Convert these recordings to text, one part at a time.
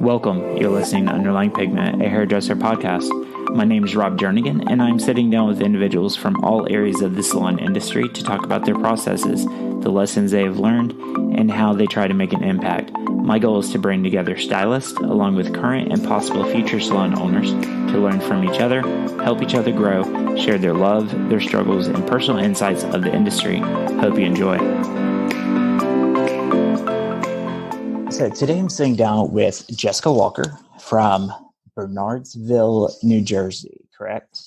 Welcome. You're listening to Underlying Pigment, a hairdresser podcast. My name is Rob Jernigan, and I'm sitting down with individuals from all areas of the salon industry to talk about their processes, the lessons they have learned, and how they try to make an impact. My goal is to bring together stylists along with current and possible future salon owners to learn from each other, help each other grow, share their love, their struggles, and personal insights of the industry. Hope you enjoy. So today I'm sitting down with Jessica Walker from Bernardsville, New Jersey, correct?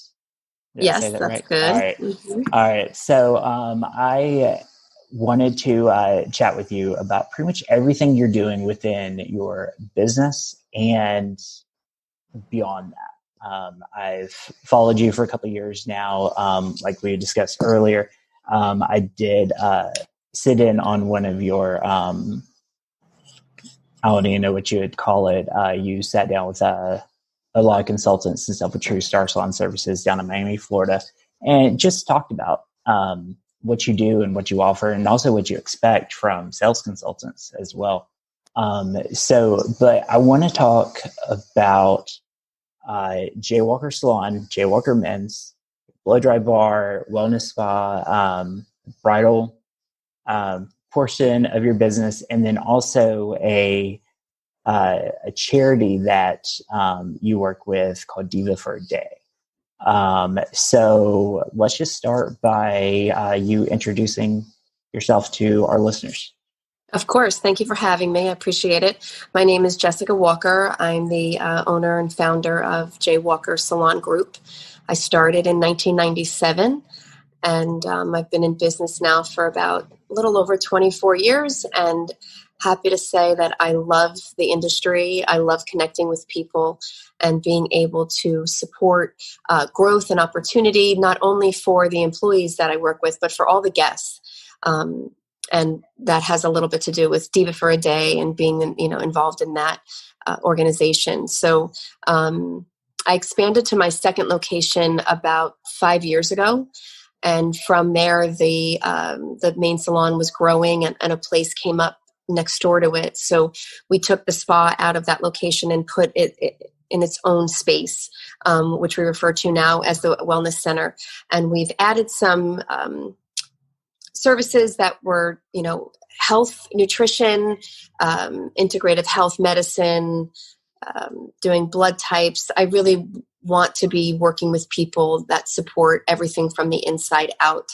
Yes, that's right? Good. All right. Mm-hmm. All right. So I wanted to chat with you about pretty much everything you're doing within your business and beyond that. I've followed you for a couple of years now. Like we discussed earlier, I did sit in on one of your I don't even know what you would call it. You sat down with a lot of consultants and stuff with True Star Salon Services down in Miami, Florida, and just talked about what you do and what you offer, and also what you expect from sales consultants as well. But I want to talk about J. Walker Salon, J. Walker Men's, Blow Dry Bar, Wellness Spa, bridal portion of your business, and then also a charity that you work with called Diva for a Day. So let's just start by you introducing yourself to our listeners. Of course. Thank you for having me. I appreciate it. My name is Jessica Walker. I'm the owner and founder of J. Walker Salon Group. I started in 1997. And I've been in business now for about a little over 24 years, and happy to say that I love the industry. I love connecting with people and being able to support growth and opportunity, not only for the employees that I work with, but for all the guests. And that has a little bit to do with Diva for a Day and being, involved in that organization. So I expanded to my second location about 5 years ago. And from there, the main salon was growing, and a place came up next door to it. So we took the spa out of that location and put it in its own space, which we refer to now as the Wellness Center. And we've added some services that were, health, nutrition, integrative health medicine, doing blood types. I really want to be working with people that support everything from the inside out.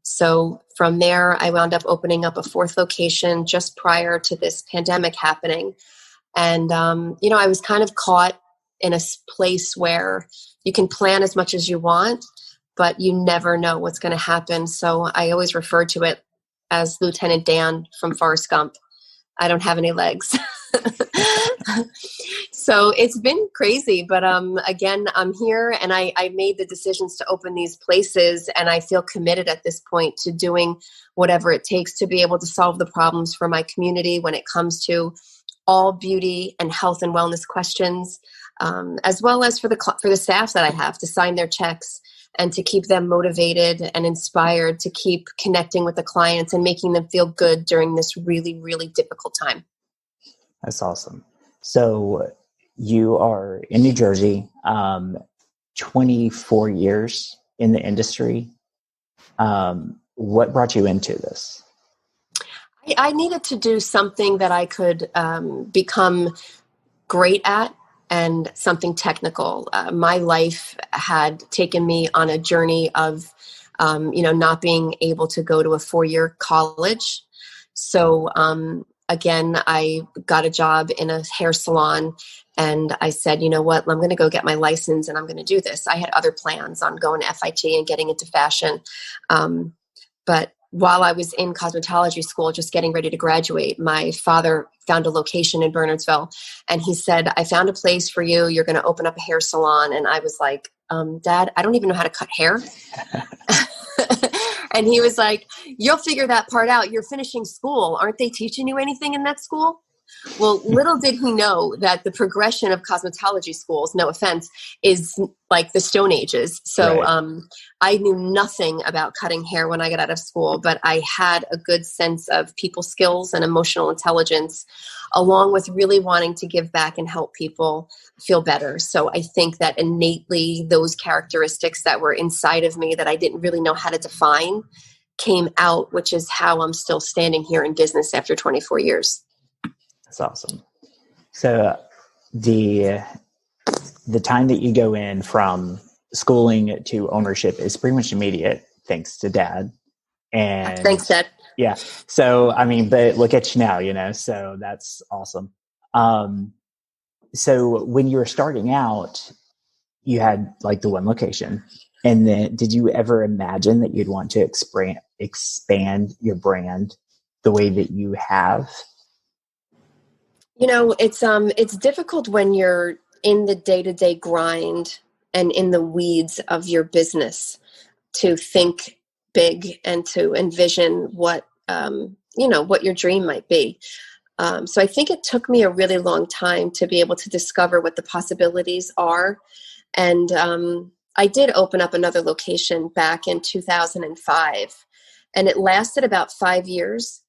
So from there, I wound up opening up a fourth location just prior to this pandemic happening. And, I was kind of caught in a place where you can plan as much as you want, but you never know what's going to happen. So I always refer to it as Lieutenant Dan from Forrest Gump. I don't have any legs. So it's been crazy, but again, I'm here, and I made the decisions to open these places, and I feel committed at this point to doing whatever it takes to be able to solve the problems for my community when it comes to all beauty and health and wellness questions, as well as for the staff that I have to sign their checks and to keep them motivated and inspired to keep connecting with the clients and making them feel good during this really, really difficult time. That's awesome. So you are in New Jersey, 24 years in the industry. What brought you into this? I needed to do something that I could become great at and something technical. My life had taken me on a journey of, not being able to go to a 4-year college. So, again, I got a job in a hair salon, and I said, you know what, I'm going to go get my license and I'm going to do this. I had other plans on going to FIT and getting into fashion. But while I was in cosmetology school, just getting ready to graduate, my father found a location in Bernardsville, and he said, I found a place for you. You're going to open up a hair salon. And I was like, Dad, I don't even know how to cut hair. And he was like, you'll figure that part out. You're finishing school. Aren't they teaching you anything in that school? Well, little did he know that the progression of cosmetology schools, no offense, is like the Stone Ages. So Right. I knew nothing about cutting hair when I got out of school, but I had a good sense of people skills and emotional intelligence, along with really wanting to give back and help people feel better. So I think that innately those characteristics that were inside of me that I didn't really know how to define came out, which is how I'm still standing here in business after 24 years. That's awesome. So the time that you go in from schooling to ownership is pretty much immediate, thanks to Dad. And Thanks, Dad. yeah. So, I mean, but look at you now, so that's awesome. So when you were starting out, you had like the one location. And then did you ever imagine that you'd want to expand your brand the way that you have? It's difficult when you're in the day-to-day grind and in the weeds of your business to think big and to envision what your dream might be. So I think it took me a really long time to be able to discover what the possibilities are. And I did open up another location back in 2005, and it lasted about 5 years.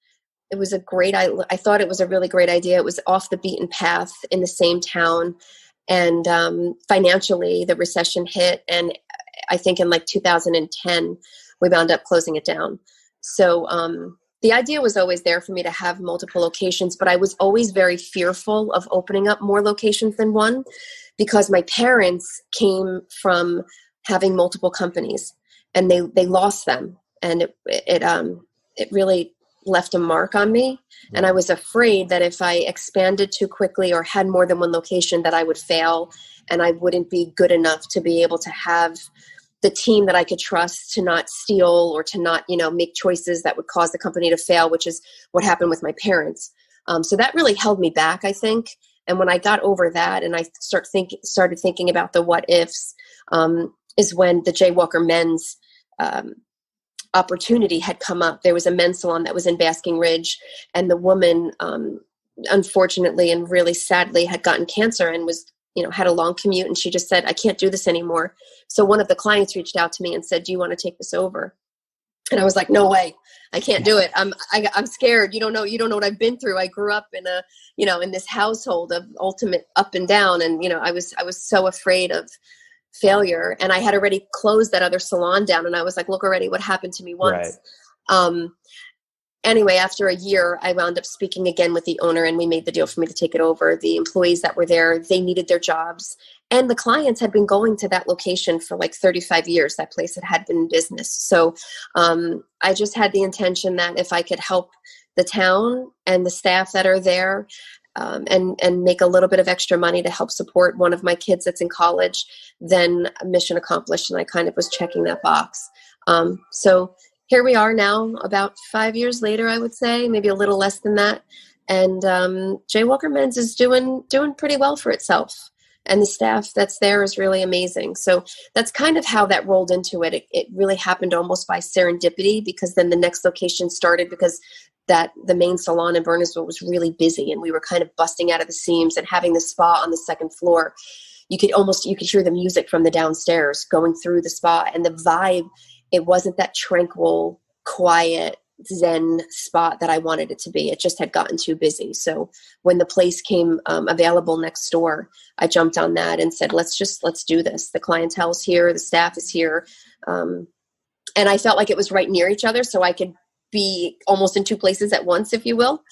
It was I thought it was a really great idea. It was off the beaten path in the same town. And financially, the recession hit. And I think in like 2010, we wound up closing it down. So the idea was always there for me to have multiple locations, but I was always very fearful of opening up more locations than one because my parents came from having multiple companies and they lost them. And it really left a mark on me. And I was afraid that if I expanded too quickly or had more than one location that I would fail and I wouldn't be good enough to be able to have the team that I could trust to not steal or to not, make choices that would cause the company to fail, which is what happened with my parents. So that really held me back, I think. And when I got over that and I started thinking about the what ifs, is when the Jay Walker Men's opportunity had come up. There was a men's salon that was in Basking Ridge, and the woman, unfortunately and really sadly, had gotten cancer and was, had a long commute. And she just said, I can't do this anymore. So one of the clients reached out to me and said, do you want to take this over? And I was like, no way, I can't do it. I'm scared. You don't know what I've been through. I grew up in in this household of ultimate up and down. And, I was so afraid of failure, and I had already closed that other salon down. And I was like, look already what happened to me once. Right. Anyway, after a year, I wound up speaking again with the owner, and we made the deal for me to take it over. The employees that were there, they needed their jobs, and the clients had been going to that location for like 35 years. That place had been in business. So I just had the intention that if I could help the town and the staff that are there, and make a little bit of extra money to help support one of my kids that's in college, then mission accomplished. And I kind of was checking that box. So here we are now, about 5 years later, I would say, maybe a little less than that. And Jay Walker Men's is doing pretty well for itself. And the staff that's there is really amazing. So that's kind of how that rolled into it. It really happened almost by serendipity, because then the next location started because the main salon in Bernardsville was really busy, and we were kind of busting out of the seams, and having the spa on the second floor. You could hear the music from the downstairs going through the spa, and the vibe, it wasn't that tranquil, quiet, zen spot that I wanted it to be. It just had gotten too busy. So when the place came available next door, I jumped on that and said, let's do this. The clientele's here, the staff is here. And I felt like it was right near each other, so I could be almost in two places at once, if you will.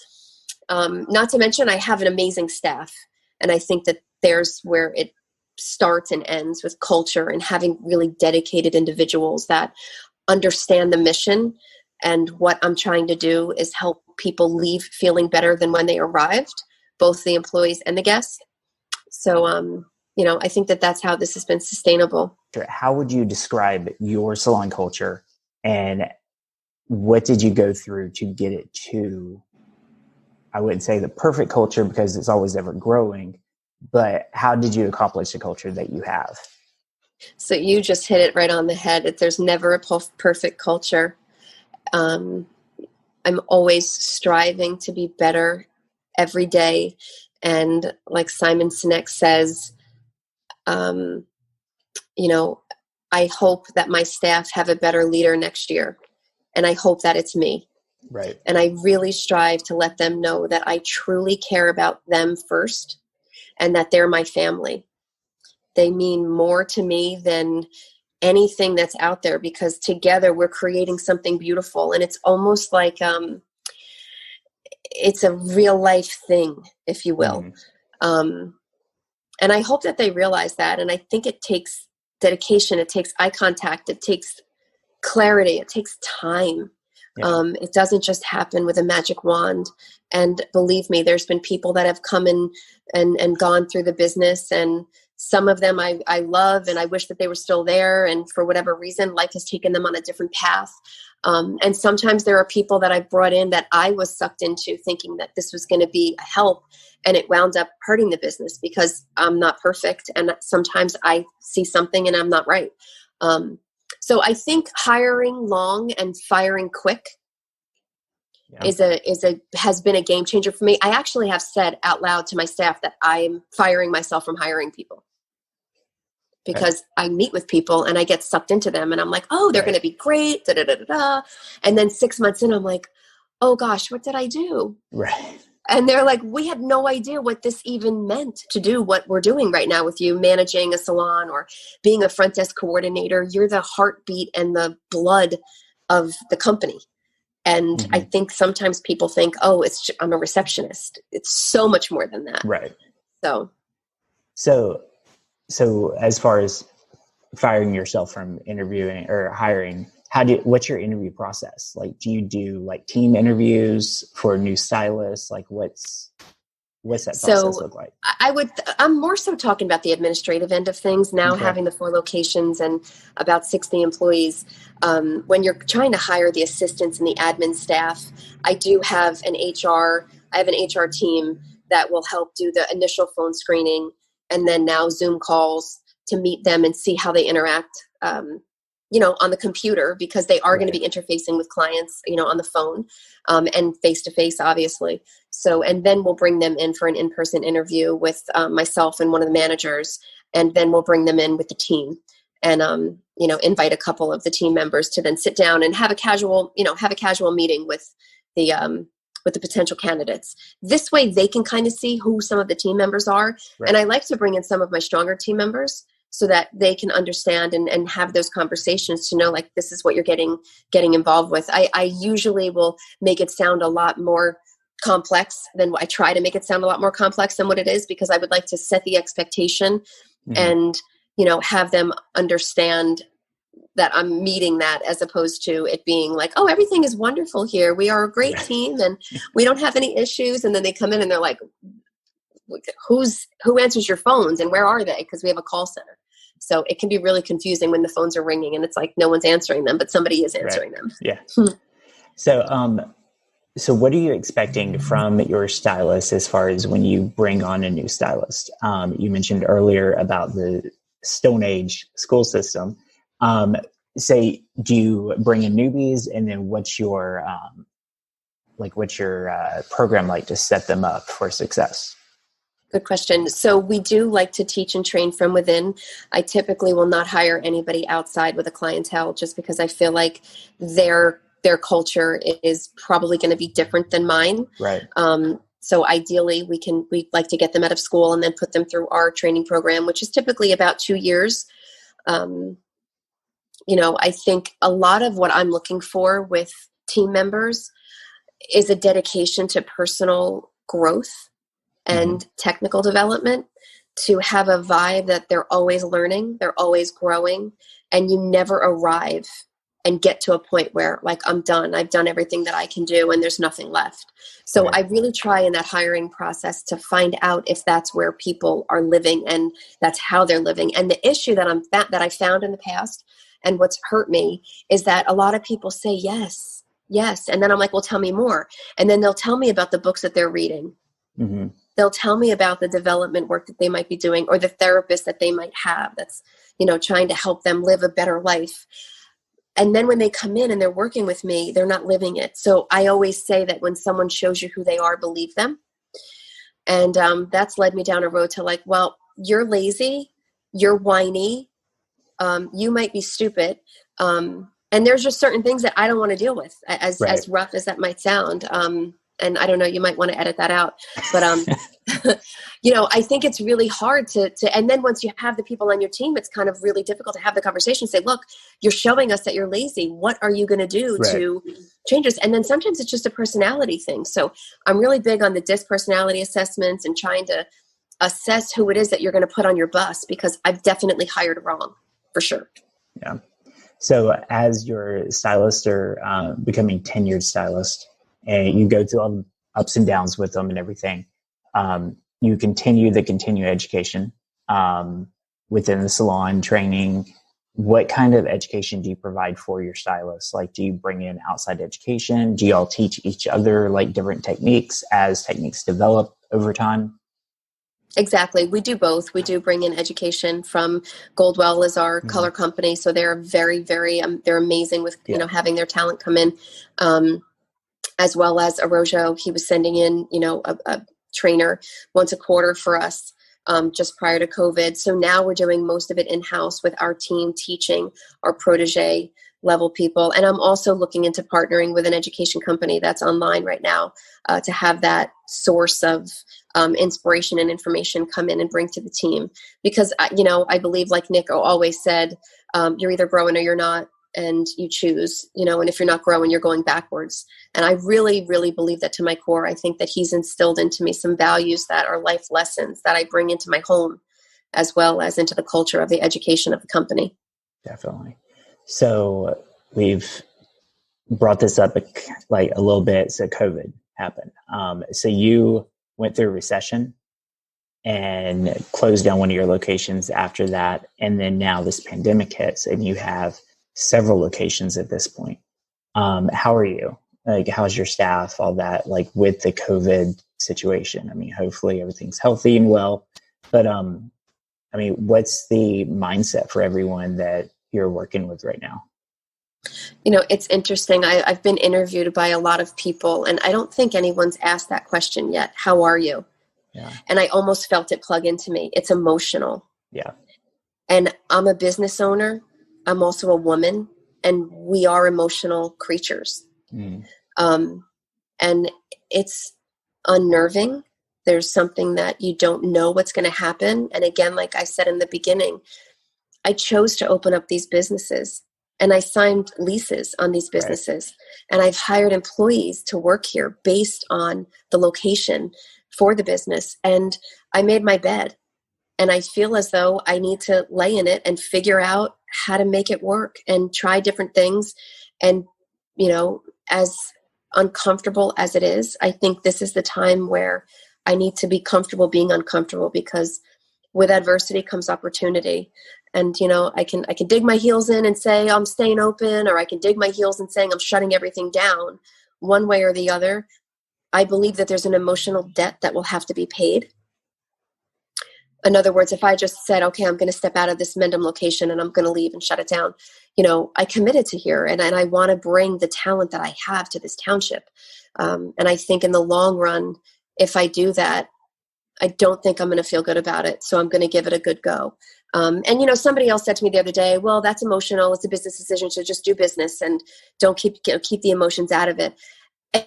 Not to mention, I have an amazing staff. And I think that there's where it starts and ends, with culture and having really dedicated individuals that understand the mission. And what I'm trying to do is help people leave feeling better than when they arrived, both the employees and the guests. So, I think that that's how this has been sustainable. How would you describe your salon culture, and what did you go through to get it to, I wouldn't say the perfect culture because it's always ever growing, but how did you accomplish the culture that you have? So you just hit it right on the head. There's never a perfect culture. I'm always striving to be better every day. And like Simon Sinek says, I hope that my staff have a better leader next year. And I hope that it's me. Right. And I really strive to let them know that I truly care about them first and that they're my family. They mean more to me than anything that's out there, because together we're creating something beautiful. And it's almost like it's a real life thing, if you will. And I hope that they realize that. And I think it takes dedication. It takes eye contact. It takes clarity. It takes time. Yeah. It doesn't just happen with a magic wand. And believe me, there's been people that have come in and gone through the business, and some of them I love, and I wish that they were still there. And for whatever reason, life has taken them on a different path. And sometimes there are people that I've brought in that I was sucked into thinking that this was going to be a help, and it wound up hurting the business because I'm not perfect. And sometimes I see something and I'm not right. So I think hiring long and firing quick has been a game changer for me. I actually have said out loud to my staff that I'm firing myself from hiring people, because I meet with people and I get sucked into them, and I'm like, oh, they're going to be great. Da, da, da, da, da. And then 6 months in, I'm like, oh gosh, what did I do? Right. And they're like, we had no idea what this even meant to do what we're doing right now with you, managing a salon or being a front desk coordinator. You're the heartbeat and the blood of the company. And I think sometimes people think, oh, I'm a receptionist. It's so much more than that. Right. So as far as firing yourself from interviewing or hiring, what's your interview process? Like, do you do like team interviews for new stylists? Like what's that process look like? I'm more so talking about the administrative end of things now, having the 4 locations and about 60 employees. When you're trying to hire the assistants and the admin staff, I have an HR team that will help do the initial phone screening, and then now Zoom calls to meet them and see how they interact, on the computer, because they are going to be interfacing with clients, on the phone, and face-to-face, obviously. So, and then we'll bring them in for an in-person interview with myself and one of the managers, and then we'll bring them in with the team and, invite a couple of the team members to then sit down and have a casual meeting with the potential candidates. This way they can kind of see who some of the team members are. Right. And I like to bring in some of my stronger team members so that they can understand and have those conversations to know, like, this is what you're getting involved with. I usually will make it sound a lot more complex than I try to make it sound a lot more complex than what it is, because I would like to set the expectation and, have them understand that I'm meeting that, as opposed to it being like, oh, everything is wonderful here. We are a great team and we don't have any issues. And then they come in and they're like, who answers your phones and where are they? Because we have a call center. So it can be really confusing when the phones are ringing and it's like no one's answering them, but somebody is answering them. Yeah. So what are you expecting from your stylist as far as when you bring on a new stylist? You mentioned earlier about the Stone Age school system. Do you bring in newbies, and then what's your program like to set them up for success? Good question. So we do like to teach and train from within. I typically will not hire anybody outside with a clientele, just because I feel like their culture is probably going to be different than mine. Right. So ideally we like to get them out of school and then put them through our training program, which is typically about 2 years. I think a lot of what I'm looking for with team members is a dedication to personal growth and technical development, to have a vibe that they're always learning, they're always growing, and you never arrive and get to a point where, like, I'm done. I've done everything that I can do and there's nothing left. So I really try in that hiring process to find out if that's where people are living and that's how they're living. And the issue that I found in the past, and what's hurt me, is that a lot of people say yes. And then I'm like, well, tell me more. And then they'll tell me about the books that they're reading. Mm-hmm. They'll tell me about the development work that they might be doing, or the therapist that they might have that's, trying to help them live a better life. And then when they come in and they're working with me, they're not living it. So I always say that when someone shows you who they are, believe them. And that's led me down a road to like, well, you're lazy, you're whiny, you might be stupid. And there's just certain things that I don't want to deal with, as rough as that might sound. And I don't know, you might want to edit that out, but, I think it's really hard to, and then once you have the people on your team, it's kind of really difficult to have the conversation, say, look, you're showing us that you're lazy. What are you going to do to change this? And then sometimes it's just a personality thing. So I'm really big on the DISC personality assessments and trying to assess who it is that you're going to put on your bus, because I've definitely hired wrong for sure. Yeah. So as your stylist or becoming tenured stylist, and you go through all the ups and downs with them and everything, you continue education within the salon training. What kind of education do you provide for your stylists? Like, do you bring in outside education? Do you all teach each other like different techniques as techniques develop over time? Exactly. We do both. We do bring in education from Goldwell is our color company. So they're very, very, they're amazing with, having their talent come in, as well as Arojo. He was sending in, a trainer once a quarter for us, just prior to COVID. So now we're doing most of it in-house with our team teaching our protege level people. And I'm also looking into partnering with an education company that's online right now, to have that source of inspiration and information come in and bring to the team. Because, I believe, like Nick always said, you're either growing or you're not, and you choose, and if you're not growing, you're going backwards. And I really, really believe that to my core. I think that he's instilled into me some values that are life lessons that I bring into my home, as well as into the culture of the education of the company. Definitely. So we've brought this up like a little bit. So COVID happened. So you went through a recession and closed down one of your locations after that. And then now this pandemic hits and you have several locations at this point. How are you? Like, how's your staff, all that, like with the COVID situation? I mean, hopefully everything's healthy and well, but, what's the mindset for everyone that you're working with right now? It's interesting. I've been interviewed by a lot of people, and I don't think anyone's asked that question yet. How are you? Yeah. And I almost felt it plug into me. It's emotional. Yeah. And I'm a business owner. I'm also a woman, and we are emotional creatures. And it's unnerving. There's something that you don't know what's going to happen. And again, like I said in the beginning, I chose to open up these businesses, and I signed leases on these businesses. Right. And I've hired employees to work here based on the location for the business. And I made my bed, and I feel as though I need to lay in it and figure out how to make it work and try different things. And, as uncomfortable as it is, I think this is the time where I need to be comfortable being uncomfortable, because with adversity comes opportunity. And, I can dig my heels in and say I'm staying open, or I can dig my heels in saying I'm shutting everything down. One way or the other, I believe that there's an emotional debt that will have to be paid. In other words, if I just said, okay, I'm going to step out of this Mendham location and I'm going to leave and shut it down, I committed to here, and I want to bring the talent that I have to this township. And I think in the long run, if I do that, I don't think I'm going to feel good about it. So I'm going to give it a good go. And, somebody else said to me the other day, well, that's emotional. It's a business decision. So just do business and don't keep the emotions out of it.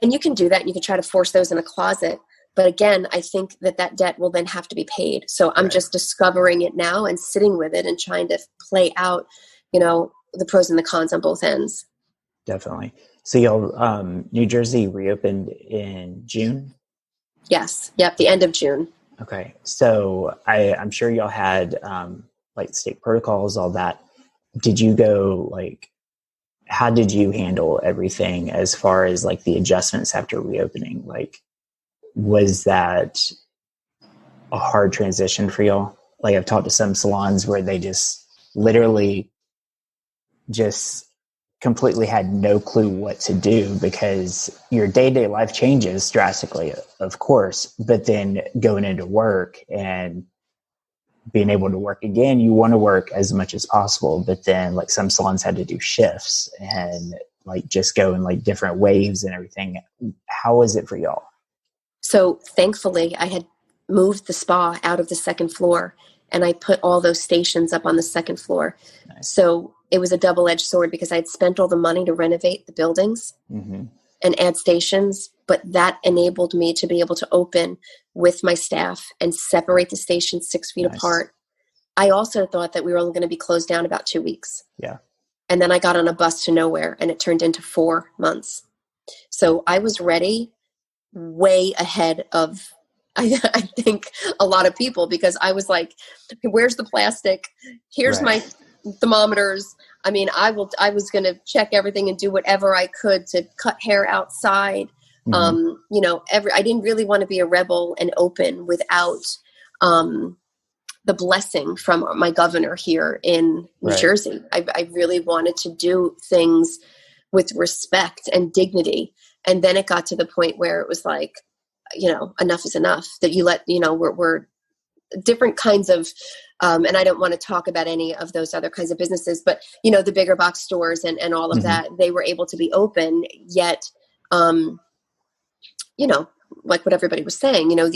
And you can do that. And you can try to force those in a closet. But again, I think that debt will then have to be paid. So I'm just discovering it now and sitting with it and trying to play out, the pros and the cons on both ends. Definitely. So y'all, New Jersey reopened in June? Yes. Yep. The end of June. Okay. So I'm sure y'all had like state protocols, all that. Did you go how did you handle everything as far as like the adjustments after reopening? Like, was that a hard transition for y'all? Like, I've talked to some salons where they just literally just completely had no clue what to do, because your day-to-day life changes drastically, of course, but then going into work and being able to work again, you want to work as much as possible, but then like some salons had to do shifts and like just go in like different waves and everything. How was it for y'all? So thankfully I had moved the spa out of the second floor, and I put all those stations up on the second floor. Nice. So it was a double-edged sword because I'd spent all the money to renovate the buildings and add stations, but that enabled me to be able to open with my staff and separate the stations 6 feet apart. I also thought that we were only going to be closed down about 2 weeks. Yeah. And then I got on a bus to nowhere, and it turned into 4 months. So I was ready way ahead of, I think, a lot of people, because I was like, where's the plastic? Here's my thermometers. I mean, I was going to check everything and do whatever I could to cut hair outside. You know, I didn't really want to be a rebel and open without the blessing from my governor here in New Jersey. I really wanted to do things with respect and dignity. And then it got to the point where it was like, you know, enough is enough, that you let, you know, we're different kinds of, and I don't want to talk about any of those other kinds of businesses, but, you know, the bigger box stores and all of that, they were able to be open, yet, you know, like what everybody was saying, you know,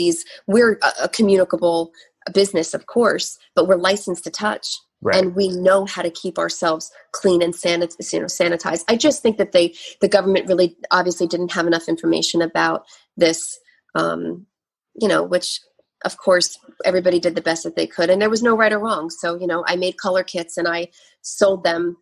we're a communicable business, of course, but we're licensed to touch. And we know how to keep ourselves clean and sanitized. I just think that the government really obviously didn't have enough information about this, you know, which of course everybody did the best that they could, and there was no right or wrong. So, you know, I made color kits and I sold them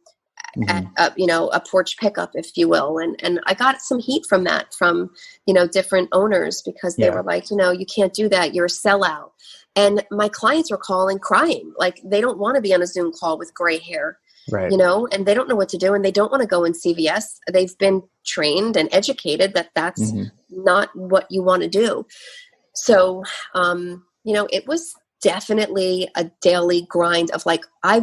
at, you know, a porch pickup, if you will. And I got some heat from that, from, you know, different owners, because they were like, you know, you can't do that. You're a sellout. And my clients were calling crying. Like, they don't want to be on a Zoom call with gray hair, you know, and they don't know what to do. And they don't want to go in CVS. They've been trained and educated that that's not what you want to do. So, you know, it was definitely a daily grind of like, I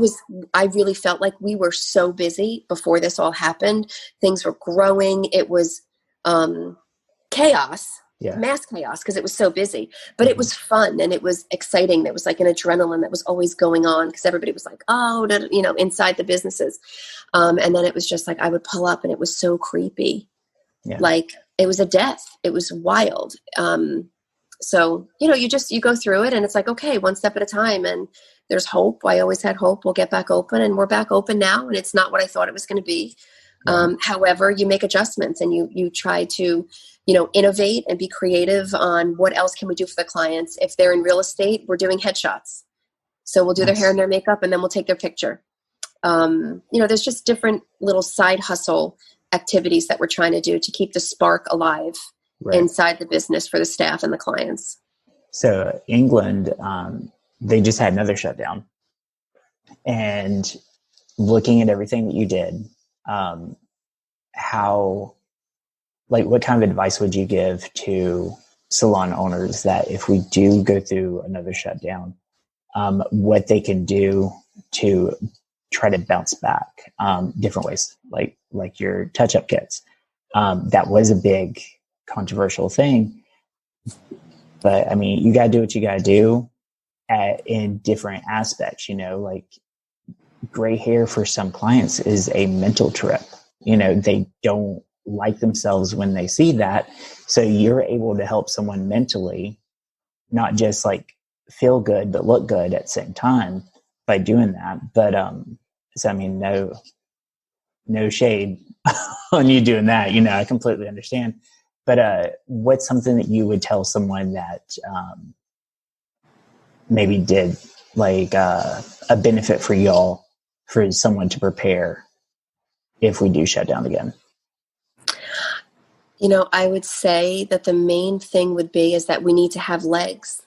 really felt like we were so busy before this all happened. Things were growing. It was chaos. Mass chaos, because it was so busy, but it was fun and it was exciting. There was like an adrenaline that was always going on, because everybody was like, oh, you know, inside the businesses. And then it was just like, I would pull up and it was so creepy. Like, it was a death. It was wild. So, you know, you go through it, and it's like, okay, one step at a time, and there's hope. I always had hope. We'll get back open, and we're back open now. And it's not what I thought it was going to be. However, you make adjustments, and you try to, you know, innovate and be creative on what else can we do for the clients. If they're in real estate, we're doing headshots. So we'll do their hair and their makeup, and then we'll take their picture. You know, there's just different little side hustle activities that we're trying to do to keep the spark alive inside the business for the staff and the clients. So England, they just had another shutdown, and looking at everything that you did, what kind of advice would you give to salon owners that if we do go through another shutdown, what they can do to try to bounce back, different ways, like your touch-up kits? That was a big controversial thing, but I mean, you got to do what you got to do in different aspects, you know, like gray hair for some clients is a mental trip. You know, they don't like themselves when they see that. So you're able to help someone mentally, not just like feel good, but look good at the same time by doing that. But, so I mean, no shade on you doing that, you know, I completely understand. But, what's something that you would tell someone that, maybe did like, a benefit for y'all, for someone to prepare if we do shut down again? You know, I would say that the main thing would be is that we need to have legs,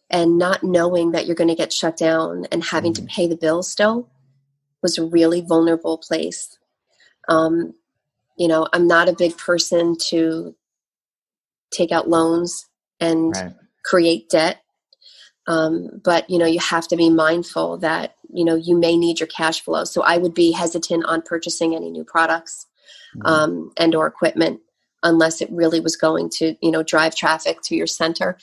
and not knowing that you're going to get shut down and having to pay the bill still was a really vulnerable place. You know, I'm not a big person to take out loans and create debt. But, you know, you have to be mindful that, you know, you may need your cash flow. So I would be hesitant on purchasing any new products and or equipment unless it really was going to, you know, drive traffic to your center.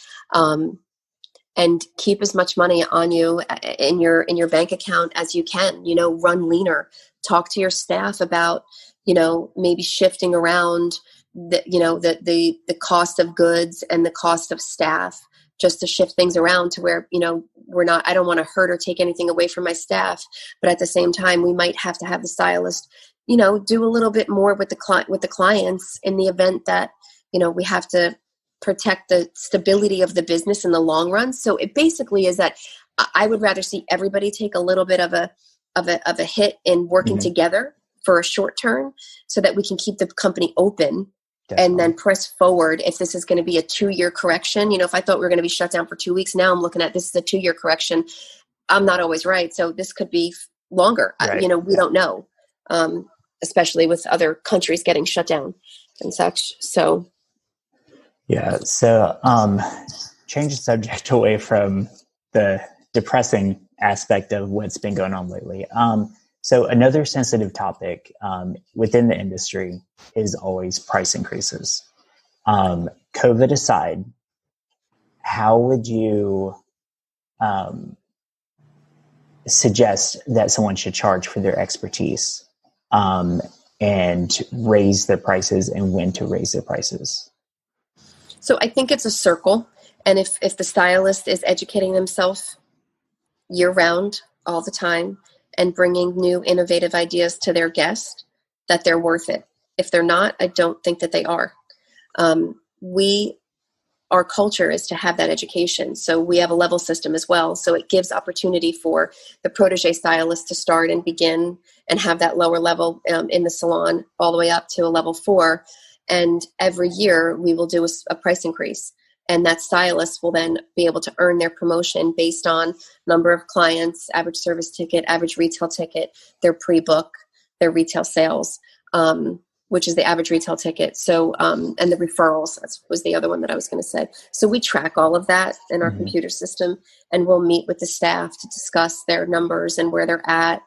And keep as much money on you in your bank account as you can. You know, run leaner. Talk to your staff about, you know, maybe shifting around the cost of goods and the cost of staff just to shift things around to where, I don't want to hurt or take anything away from my staff, but at the same time, we might have to have the stylist, do a little bit more with the clients in the event that, we have to protect the stability of the business in the long run. So it basically is that I would rather see everybody take a little bit of a hit in working together for a short term so that we can keep the company open. Definitely. And then press forward if this is going to be a 2-year correction. If I thought we were going to be shut down for 2 weeks, now I'm looking at this is a 2-year correction. I'm not always right. So this could be longer. Right. We don't know, especially with other countries getting shut down and such. So. Yeah. So change the subject away from the depressing aspect of what's been going on lately. So another sensitive topic within the industry is always price increases. COVID aside, how would you suggest that someone should charge for their expertise and raise their prices, and when to raise their prices? So I think it's a circle. And if the stylist is educating themselves year round all the time and bringing new innovative ideas to their guest, that they're worth it. If they're not, I don't think that they are. Our culture is to have that education. So we have a level system as well. So it gives opportunity for the protege stylist to start and begin and have that lower level in the salon all the way up to a level 4. And every year we will do a price increase. And that stylist will then be able to earn their promotion based on number of clients, average service ticket, average retail ticket, their pre-book, their retail sales, which is the average retail ticket. So, and the referrals, that was the other one that I was going to say. So we track all of that in our computer system, and we'll meet with the staff to discuss their numbers and where they're at.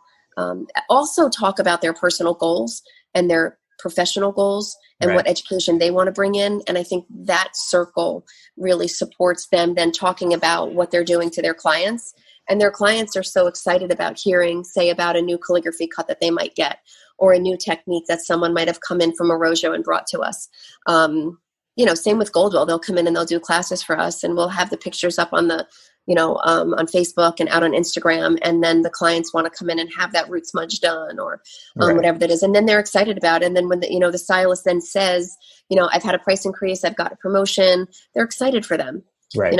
Also talk about their personal goals and their professional goals and what education they want to bring in. And I think that circle really supports them then talking about what they're doing to their clients. And their clients are so excited about hearing, say, about a new calligraphy cut that they might get, or a new technique that someone might have come in from a Rojo and brought to us. Same with Goldwell. They'll come in and they'll do classes for us, and we'll have the pictures up on the, on Facebook and out on Instagram. And then the clients want to come in and have that root smudge done or whatever that is. And then they're excited about it. And then when the stylist then says, I've had a price increase, I've got a promotion, they're excited for them. Right.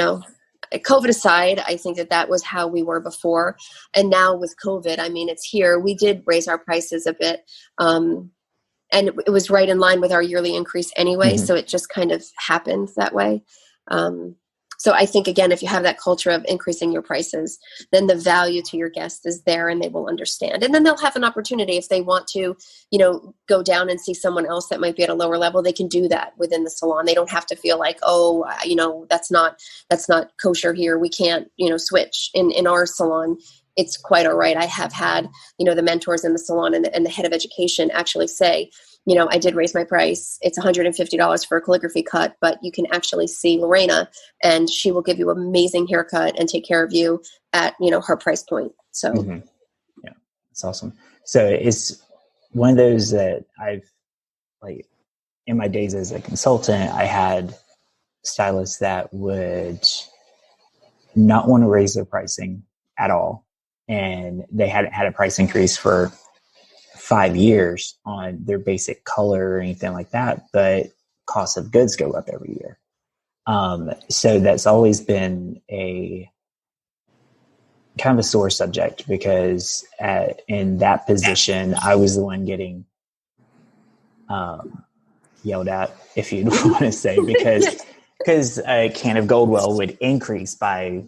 COVID aside, I think that was how we were before. And now with COVID, it's here. We did raise our prices a bit. And it was right in line with our yearly increase anyway. So it just kind of happened that way. So I think, again, if you have that culture of increasing your prices, then the value to your guest is there and they will understand. And then they'll have an opportunity if they want to, go down and see someone else that might be at a lower level. They can do that within the salon. They don't have to feel like, that's not kosher here. We can't, switch in our salon. It's quite all right. I have had, the mentors in the salon and the head of education actually say, I did raise my price. It's $150 for a calligraphy cut, but you can actually see Lorena and she will give you an amazing haircut and take care of you at, her price point. So, yeah, that's awesome. So it's one of those that I've in my days as a consultant, I had stylists that would not want to raise their pricing at all. And they hadn't had a price increase for 5 years on their basic color or anything like that, but cost of goods go up every year. So that's always been a kind of a sore subject because in that position, I was the one getting yelled at, if you want to say, because a can of Goldwell would increase by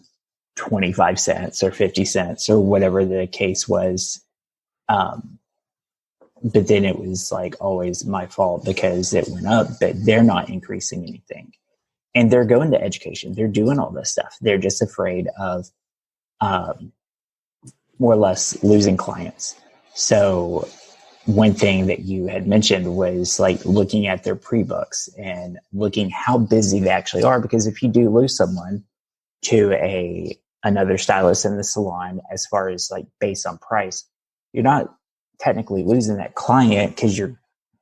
25 cents or 50 cents or whatever the case was. But then it was always my fault because it went up, but they're not increasing anything. And they're going to education. They're doing all this stuff. They're just afraid of more or less losing clients. So one thing that you had mentioned was looking at their pre-books and looking how busy they actually are. Because if you do lose someone to another stylist in the salon, as far as based on price, you're not technically losing that client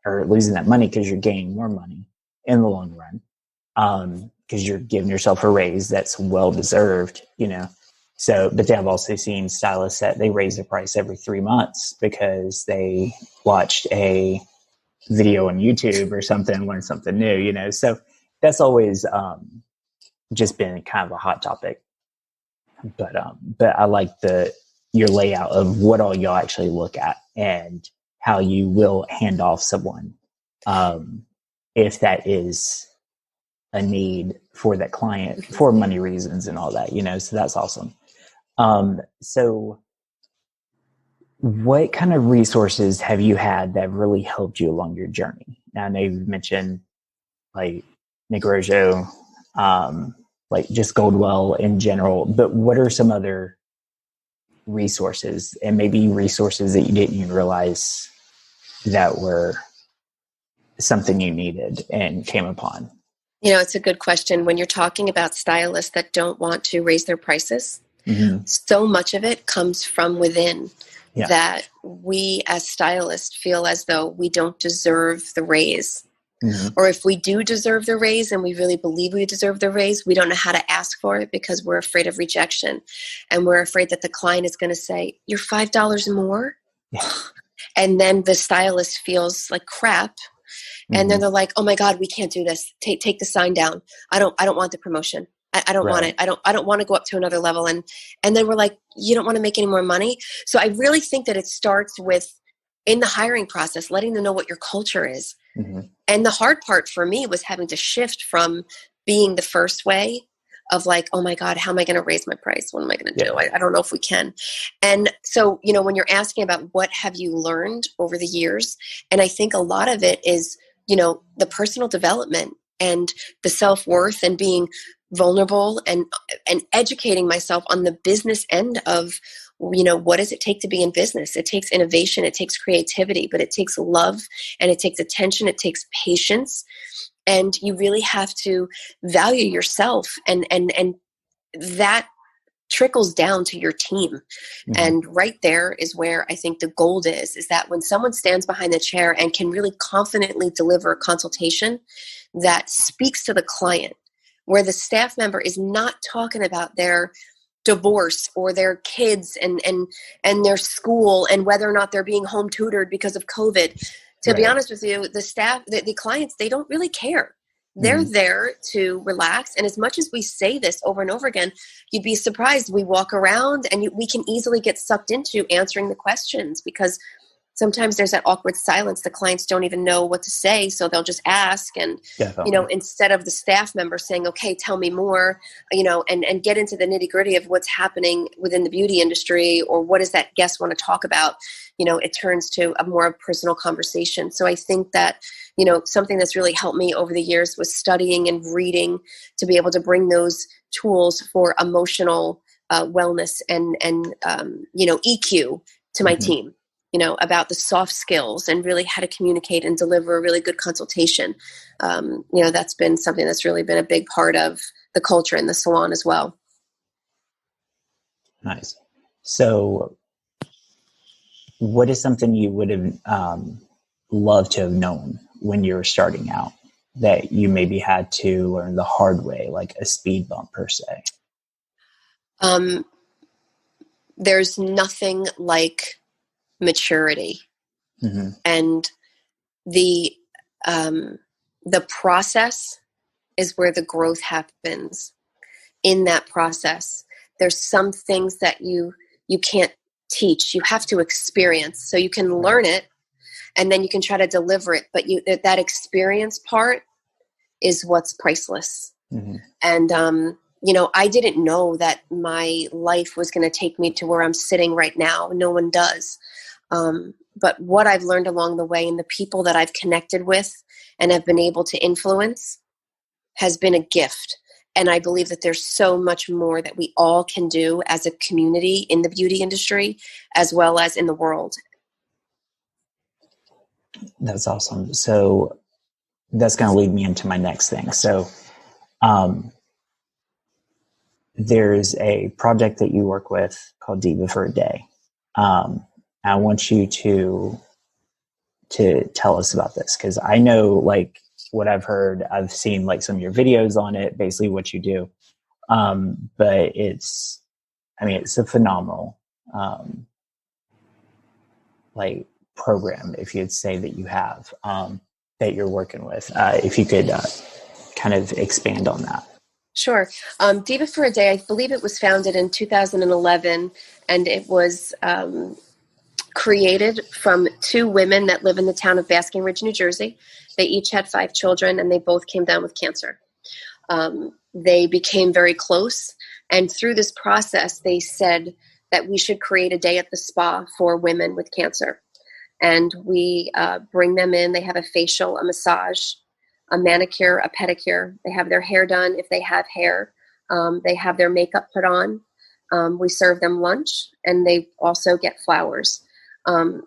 or losing that money because you're gaining more money in the long run. Because because you're giving yourself a raise that's well deserved, you know. So, but I've also seen stylists that they raise the price every 3 months because they watched a video on YouTube or something, learned something new, you know. So that's always just been kind of a hot topic. But I like your layout of what all y'all actually look at and how you will hand off someone if that is a need for that client for money reasons and all that, you know. So that's awesome. So what kind of resources have you had that really helped you along your journey? Now, I know you've mentioned like Nick Rojo, like just Goldwell in general, but what are some other resources, and maybe resources that you didn't even realize that were something you needed and came upon? You know, it's a good question. When you're talking about stylists that don't want to raise their prices, so much of it comes from within. Yeah. That we as stylists feel as though we don't deserve the raise. Or if we do deserve the raise and we really believe we deserve the raise, we don't know how to ask for it because we're afraid of rejection. And we're afraid that the client is going to say, "You're $5 more?" Yeah. And then the stylist feels like crap. And then they're like, "Oh my God, we can't do this. Take the sign down. I don't want the promotion. I don't want it. I don't want to go up to another level." And then we're like, "You don't want to make any more money?" So I really think that it starts with, in the hiring process, letting them know what your culture is. And the hard part for me was having to shift from being the first way of like, "Oh my God, how am I going to raise my price? What am I going to do? I don't know if we can." And so, you know, when you're asking about what have you learned over the years, and I think a lot of it is, you know, the personal development and the self-worth and being vulnerable and educating myself on the business end of, you know, what does it take to be in business? It takes innovation, it takes creativity, but it takes love and it takes attention, it takes patience. And you really have to value yourself, and that trickles down to your team. And right there is where I think the gold is that when someone stands behind the chair and can really confidently deliver a consultation that speaks to the client, where the staff member is not talking about their divorce or their kids and their school and whether or not they're being home tutored because of COVID. To be honest with you, the staff, the clients, they don't really care. They're there to relax. And as much as we say this over and over again, you'd be surprised. We walk around and we can easily get sucked into answering the questions because sometimes there's that awkward silence. The clients don't even know what to say, so they'll just ask. And, you know, instead of the staff member saying, "Okay, tell me more," you know, and get into the nitty gritty of what's happening within the beauty industry or what does that guest want to talk about, you know, it turns to a more personal conversation. So I think that, you know, something that's really helped me over the years was studying and reading to be able to bring those tools for emotional wellness and you know, EQ to my team. You know, about the soft skills and really how to communicate and deliver a really good consultation. You know, that's been something that's really been a big part of the culture in the salon as well. Nice. So what is something you would have loved to have known when you were starting out that you maybe had to learn the hard way, like a speed bump per se? There's nothing like maturity, and the process is where the growth happens. In that process, there's some things that you can't teach. You have to experience. So you can learn it, and then you can try to deliver it. But that experience part is what's priceless. And you know, I didn't know that my life was going to take me to where I'm sitting right now. No one does. But what I've learned along the way and the people that I've connected with and have been able to influence has been a gift. And I believe that there's so much more that we all can do as a community in the beauty industry, as well as in the world. That's awesome. So that's going to lead me into my next thing. So there's a project that you work with called Diva for a Day. I want you to tell us about this, because I know, like, what I've heard. I've seen like some of your videos on it, basically what you do. But it's a phenomenal, like program, if you'd say that you have, that you're working with. If you could kind of expand on that. Sure. Diva for a Day, I believe it was founded in 2011, and it was created from two women that live in the town of Basking Ridge, New Jersey. They each had 5 children, and they both came down with cancer. They became very close, and through this process, they said that we should create a day at the spa for women with cancer. And we bring them in. They have a facial, a massage, a manicure, a pedicure. They have their hair done if they have hair. They have their makeup put on. We serve them lunch, and they also get flowers.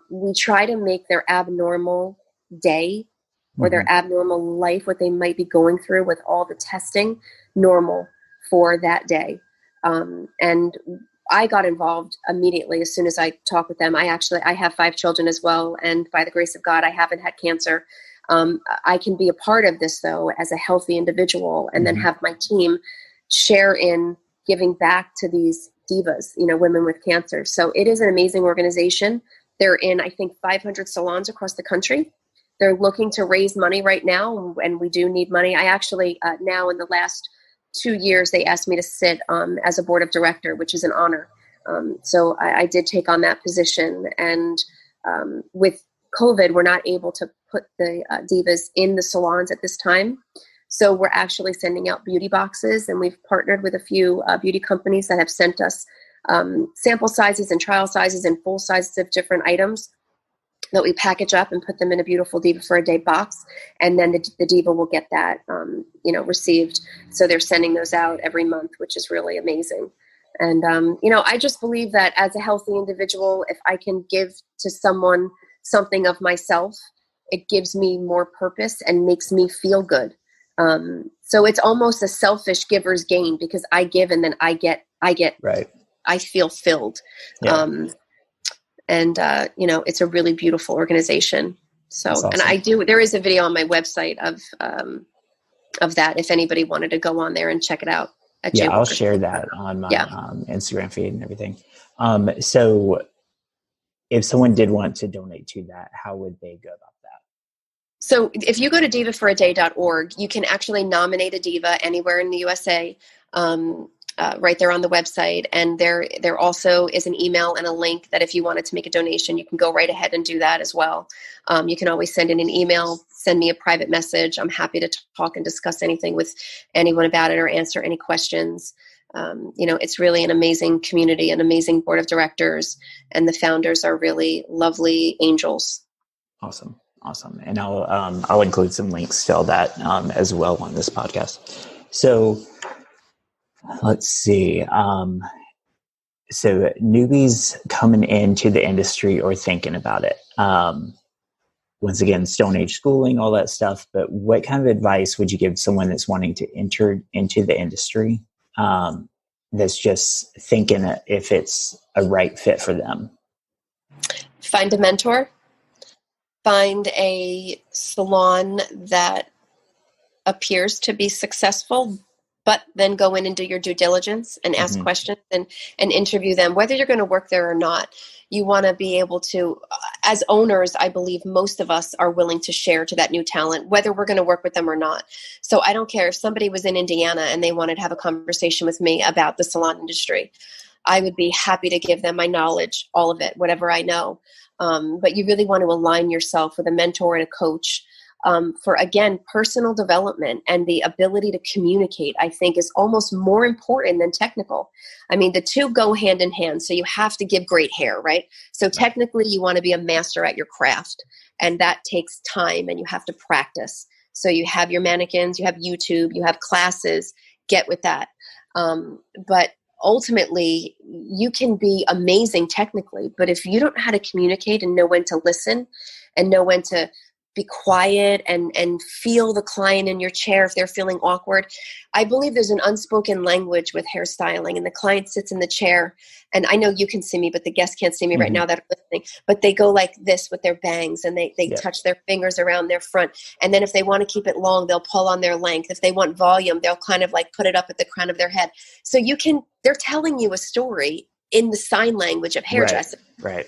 We try to make their abnormal day or their abnormal life, what they might be going through with all the testing, normal for that day. And I got involved immediately as soon as I talked with them. I have 5 children as well, and by the grace of God, I haven't had cancer. I can be a part of this, though, as a healthy individual, and then have my team share in giving back to these divas, women with cancer. So it is an amazing organization. They're in, I think, 500 salons across the country. They're looking to raise money right now, and we do need money. I actually, now in the last 2 years, they asked me to sit as a board of director, which is an honor. So I did take on that position. And with COVID, we're not able to put the divas in the salons at this time. So we're actually sending out beauty boxes, and we've partnered with a few beauty companies that have sent us sample sizes and trial sizes and full sizes of different items that we package up and put them in a beautiful Diva for a Day box. And then the diva will get that, received. So they're sending those out every month, which is really amazing. And, I just believe that as a healthy individual, if I can give to someone something of myself, it gives me more purpose and makes me feel good. So it's almost a selfish giver's gain, because I give and then I get, right. I feel filled. Yeah. It's a really beautiful organization. So, awesome. And there is a video on my website of that, if anybody wanted to go on there and check it out. I'll share that on my Instagram feed and everything. So if someone did want to donate to that, how would they go about that? So if you go to divafораday.org, you can actually nominate a diva anywhere in the USA. Right there on the website. And there also is an email and a link that if you wanted to make a donation, you can go right ahead and do that as well. You can always send in an email, send me a private message. I'm happy to talk and discuss anything with anyone about it or answer any questions. It's really an amazing community, an amazing board of directors, and the founders are really lovely angels. Awesome. And I'll include some links to all that as well on this podcast. So let's see. So newbies coming into the industry or thinking about it. Once again, Stone Age schooling, all that stuff. But what kind of advice would you give someone that's wanting to enter into the industry, that's just thinking if it's a right fit for them? Find a mentor. Find a salon that appears to be successful, but then go in and do your due diligence and ask questions and interview them, whether you're going to work there or not. You want to be able to, as owners, I believe most of us are willing to share to that new talent, whether we're going to work with them or not. So I don't care if somebody was in Indiana and they wanted to have a conversation with me about the salon industry. I would be happy to give them my knowledge, all of it, whatever I know. But you really want to align yourself with a mentor and a coach. For, again, personal development and the ability to communicate, I think, is almost more important than technical. I mean, the two go hand in hand. So you have to give great hair, right? So technically, you want to be a master at your craft, and that takes time, and you have to practice. So you have your mannequins, you have YouTube, you have classes, get with that. But ultimately, you can be amazing technically, but if you don't know how to communicate and know when to listen and know when to be quiet and feel the client in your chair if they're feeling awkward. I believe there's an unspoken language with hairstyling, and the client sits in the chair, and I know you can see me, but the guests can't see me right now that are listening, but they go like this with their bangs, and they touch their fingers around their front. And then if they want to keep it long, they'll pull on their length. If they want volume, they'll kind of like put it up at the crown of their head. So they're telling you a story in the sign language of hairdressing. Right.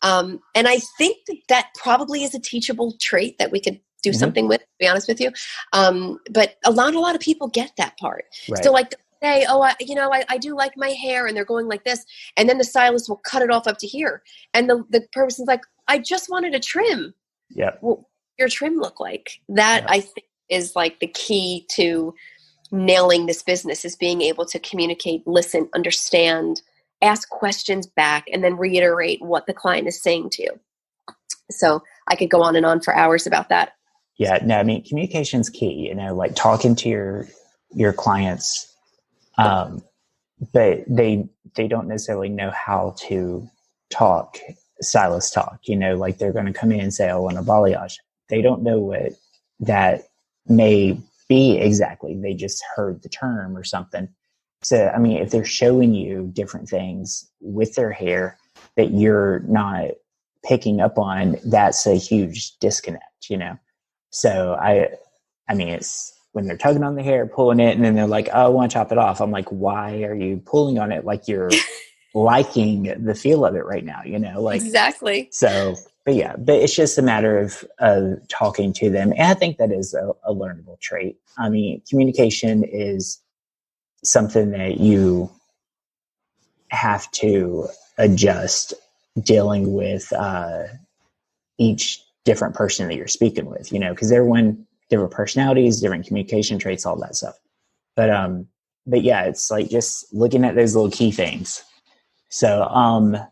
And I think that probably is a teachable trait that we could do something with, to be honest with you. But a lot of people get that part. Right. So like say, oh, I do like my hair, and they're going like this. And then the stylist will cut it off up to here. And the person's like, I just wanted a trim. Yeah. Well, your trim look like that, I think is like the key to nailing this business, is being able to communicate, listen, understand, ask questions back, and then reiterate what the client is saying to you. So I could go on and on for hours about that. Yeah, no, I mean, communication's key, like talking to your clients, but they don't necessarily know how to talk, stylist talk, like they're going to come in and say, oh, I want a balayage. They don't know what that may be exactly. They just heard the term or something. So, I mean, if they're showing you different things with their hair that you're not picking up on, that's a huge disconnect, So I mean, it's when they're tugging on the hair, pulling it, and then they're like, oh, I want to chop it off. I'm like, why are you pulling on it like you're liking the feel of it right now, like exactly. So, but it's just a matter of talking to them. And I think that is a learnable trait. I mean, communication is something that you have to adjust dealing with each different person that you're speaking with, because everyone, different personalities, different communication traits, all that stuff. But yeah, it's like just looking at those little key things. So,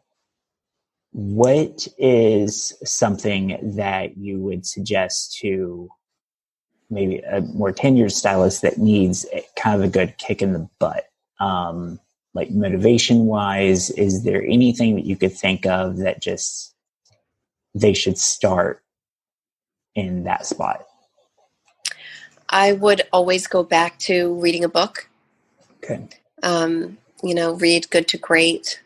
what is something that you would suggest to maybe a more tenured stylist that needs kind of a good kick in the butt? Like motivation wise, is there anything that you could think of that just they should start in that spot? I would always go back to reading a book. Okay. Read Good to Great.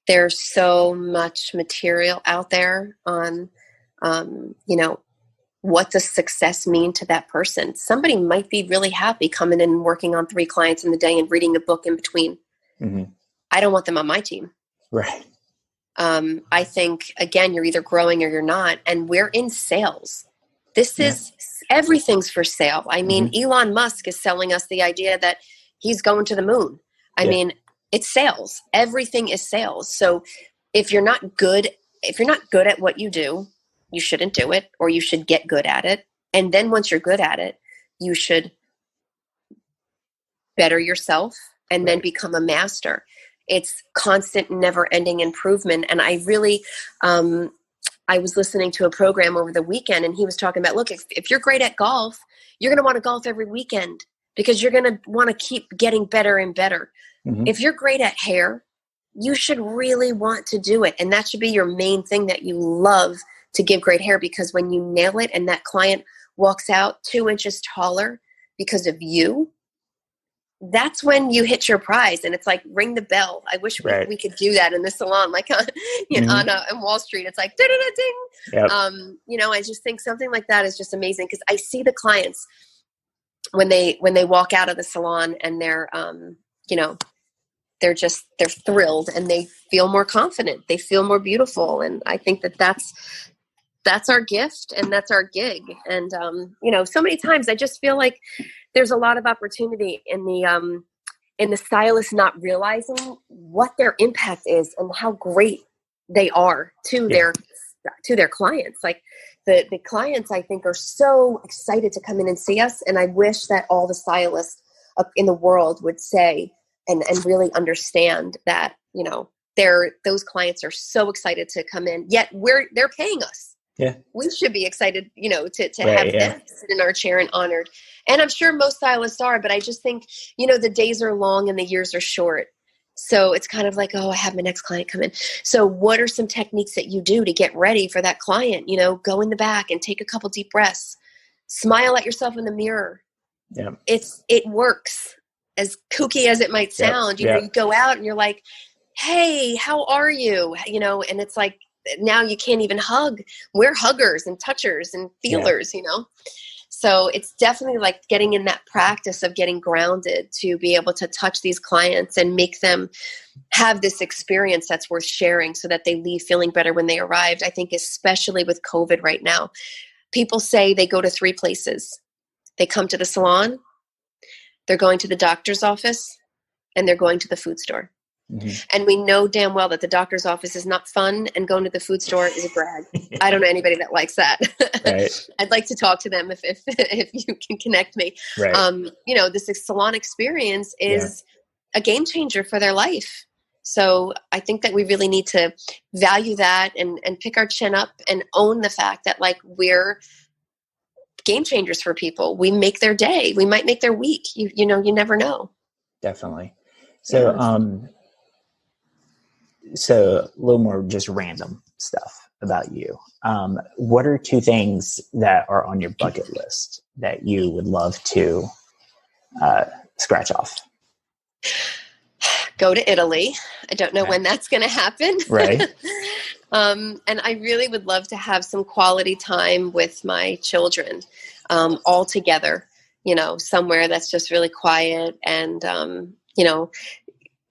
There's so much material out there on, what does success mean to that person? Somebody might be really happy coming in and working on 3 clients in the day and reading a book in between. Mm-hmm. I don't want them on my team. Right. I think, again, you're either growing or you're not. And we're in sales. This is everything's for sale. I mean, Elon Musk is selling us the idea that he's going to the moon. I mean, it's sales. Everything is sales. So if you're not good at what you do, you shouldn't do it, or you should get good at it. And then once you're good at it, you should better yourself and then become a master. It's constant, never-ending improvement. And I really, I was listening to a program over the weekend, and he was talking about, look, if you're great at golf, you're going to want to golf every weekend because you're going to want to keep getting better and better. Mm-hmm. If you're great at hair, you should really want to do it. And that should be your main thing that you love, to give great hair, because when you nail it and that client walks out 2 inches taller because of you, that's when you hit your prize. And it's like, ring the bell. I wish we could do that in the salon, like on Wall Street. It's like, ding. Yep. I just think something like that is just amazing, because I see the clients when they walk out of the salon and they're thrilled and they feel more confident. They feel more beautiful. And I think that's our gift and that's our gig. And, so many times I just feel like there's a lot of opportunity in the stylist not realizing what their impact is and how great they are to their clients. Like the clients, I think, are so excited to come in and see us. And I wish that all the stylists in the world would say and really understand that, those clients are so excited to come in, yet they're paying us. Yeah, we should be excited, to have them sit in our chair and honored. And I'm sure most stylists are, but I just think, the days are long and the years are short. So it's kind of like, oh, I have my next client come in. So what are some techniques that you do to get ready for that client? Go in the back and take a couple deep breaths, smile at yourself in the mirror. Yep. It works, as kooky as it might sound. Yep. You go out and you're like, hey, how are you? And it's like, now you can't even hug. We're huggers and touchers and feelers, So it's definitely like getting in that practice of getting grounded to be able to touch these clients and make them have this experience that's worth sharing so that they leave feeling better when they arrived. I think especially with COVID right now, people say they go to 3 places. They come to the salon, they're going to the doctor's office, and they're going to the food store. Mm-hmm. And we know damn well that the doctor's office is not fun, and going to the food store is a drag. I don't know anybody that likes that. Right. I'd like to talk to them if you can connect me. Right. This salon experience is a game changer for their life. So I think that we really need to value that and pick our chin up and own the fact that like we're game changers for people. We make their day. We might make their week. You never know. Definitely. So, So a little more just random stuff about you. What are 2 things that are on your bucket list that you would love to scratch off? Go to Italy. I don't know when that's going to happen. Right. And I really would love to have some quality time with my children all together, somewhere that's just really quiet. And,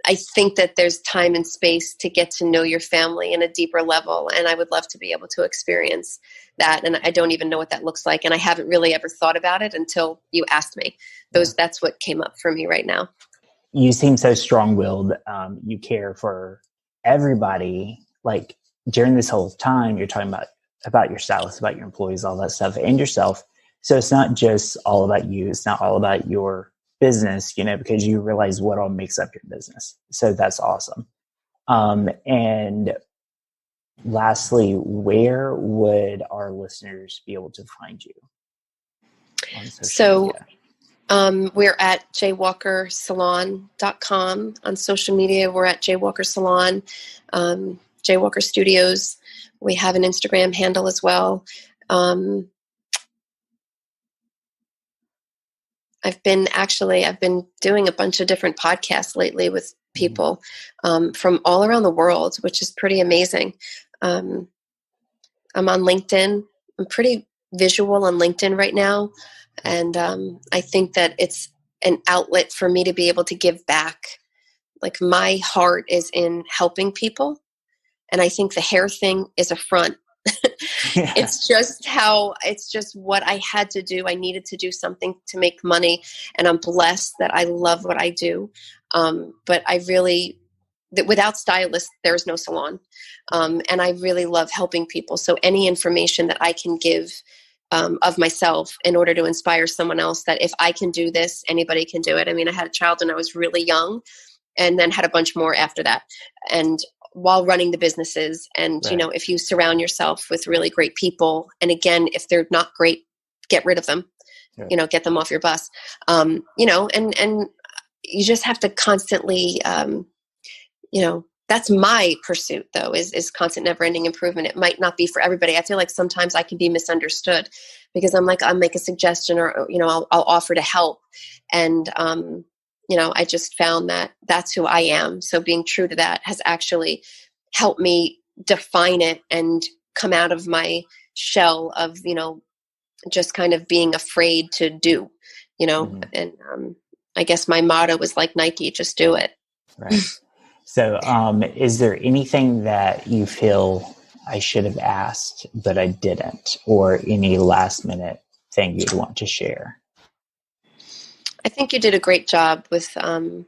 I think that there's time and space to get to know your family in a deeper level. And I would love to be able to experience that. And I don't even know what that looks like. And I haven't really ever thought about it until you asked me. That's what came up for me right now. You seem so strong-willed. You care for everybody. Like during this whole time, you're talking about your stylist, about your employees, all that stuff, and yourself. So it's not just all about you. It's not all about your business, because you realize what all makes up your business. So that's awesome. And lastly, where would our listeners be able to find you on social media? We're at jwalkersalon.com. On social media, we're at jwalkersalon, jwalker studios. We have an Instagram handle as well. I've been doing a bunch of different podcasts lately with people from all around the world, which is pretty amazing. I'm on LinkedIn. I'm pretty visual on LinkedIn right now. And I think that it's an outlet for me to be able to give back. Like my heart is in helping people. And I think the hair thing is a front. Yeah. It's just what I had to do. I needed to do something to make money, and I'm blessed that I love what I do. But without stylists, there's no salon. And I really love helping people. So any information that I can give of myself in order to inspire someone else, that if I can do this, anybody can do it. I mean, I had a child when I was really young, and then had a bunch more after that. And while running the businesses, and right. If you surround yourself with really great people, and again, if they're not great, get rid of them, yeah. Get them off your bus, and you just have to constantly, that's my pursuit though, is constant never ending improvement. It might not be for everybody. I feel like sometimes I can be misunderstood because I'm like, I'll make a suggestion or, I'll offer to help. And, I just found that that's who I am. So being true to that has actually helped me define it and come out of my shell of, just kind of being afraid to do, mm-hmm. And I guess my motto was like Nike, just do it. Right. So is there anything that you feel I should have asked, but I didn't, or any last minute thing you'd want to share? I think you did a great job with the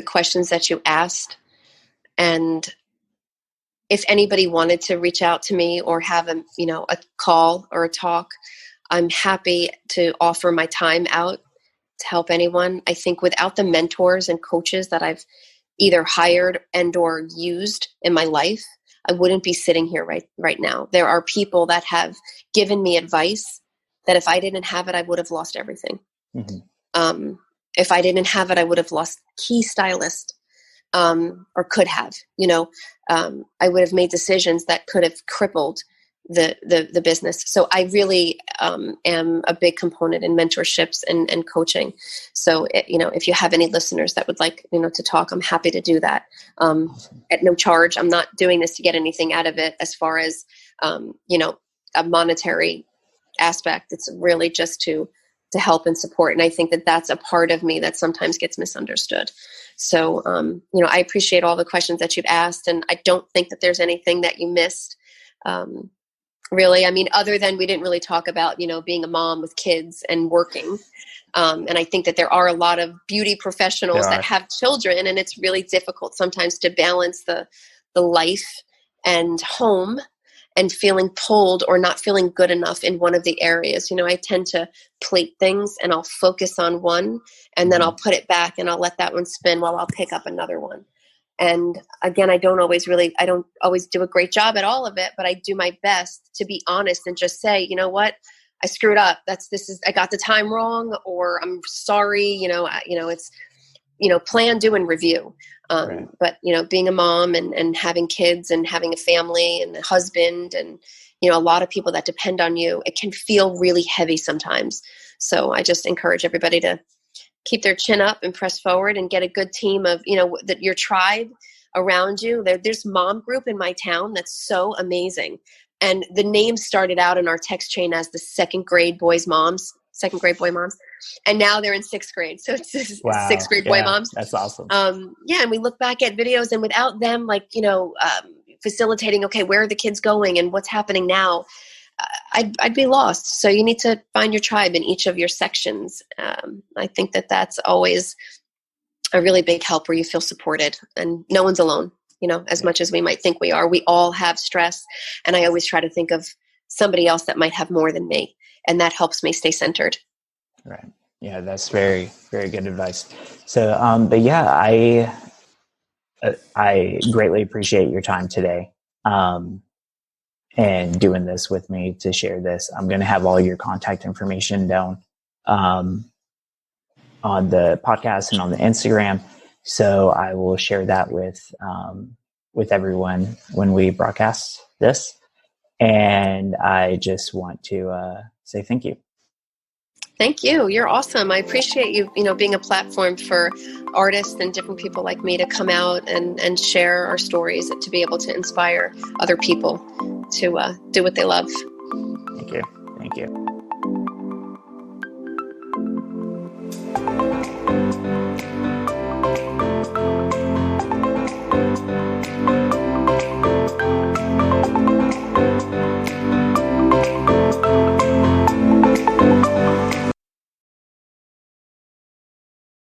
questions that you asked. And if anybody wanted to reach out to me or have a call or a talk, I'm happy to offer my time out to help anyone. I think without the mentors and coaches that I've either hired and or used in my life, I wouldn't be sitting here right now. There are people that have given me advice that if I didn't have it, I would have lost everything. Mm-hmm. If I didn't have it, I would have lost key stylist, or could have, I would have made decisions that could have crippled the business. So I really am a big component in mentorships and coaching. So, if you have any listeners that would like, to talk, I'm happy to do that at no charge. I'm not doing this to get anything out of it as far as, a monetary aspect. It's really just to help and support. And I think that that's a part of me that sometimes gets misunderstood. So, I appreciate all the questions that you've asked, and I don't think that there's anything that you missed. Really, I mean, other than we didn't really talk about, being a mom with kids and working. And I think that there are a lot of beauty professionals that have children, and it's really difficult sometimes to balance the life and home and feeling pulled or not feeling good enough in one of the areas. I tend to plate things and I'll focus on one and then I'll put it back and I'll let that one spin while I'll pick up another one. And again, I don't always do a great job at all of it, but I do my best to be honest and just say, you know what, I screwed up. I got the time wrong, or I'm sorry. It's, plan, do, and review. Right. But, being a mom and having kids and having a family and a husband and, a lot of people that depend on you, it can feel really heavy sometimes. So I just encourage everybody to keep their chin up and press forward and get a good team of, that your tribe around you. There's mom group in my town that's so amazing. And the name started out in our text chain as the second grade boy moms. And now they're in sixth grade. So it's sixth grade boy moms. That's awesome. And we look back at videos, and without them, facilitating, okay, where are the kids going and what's happening now? I'd be lost. So you need to find your tribe in each of your sections. I think that that's always a really big help, where you feel supported and no one's alone, as much as we might think we are. We all have stress. And I always try to think of somebody else that might have more than me. And that helps me stay centered. Right. Yeah, that's very, very good advice. So, but yeah, I greatly appreciate your time today. And doing this with me to share this. I'm going to have all your contact information down on the podcast and on the Instagram. So I will share that with everyone when we broadcast this. And I just want to say thank you. Thank you. You're awesome. I appreciate you, being a platform for artists and different people like me to come out and share our stories, to be able to inspire other people to do what they love. Thank you. Thank you.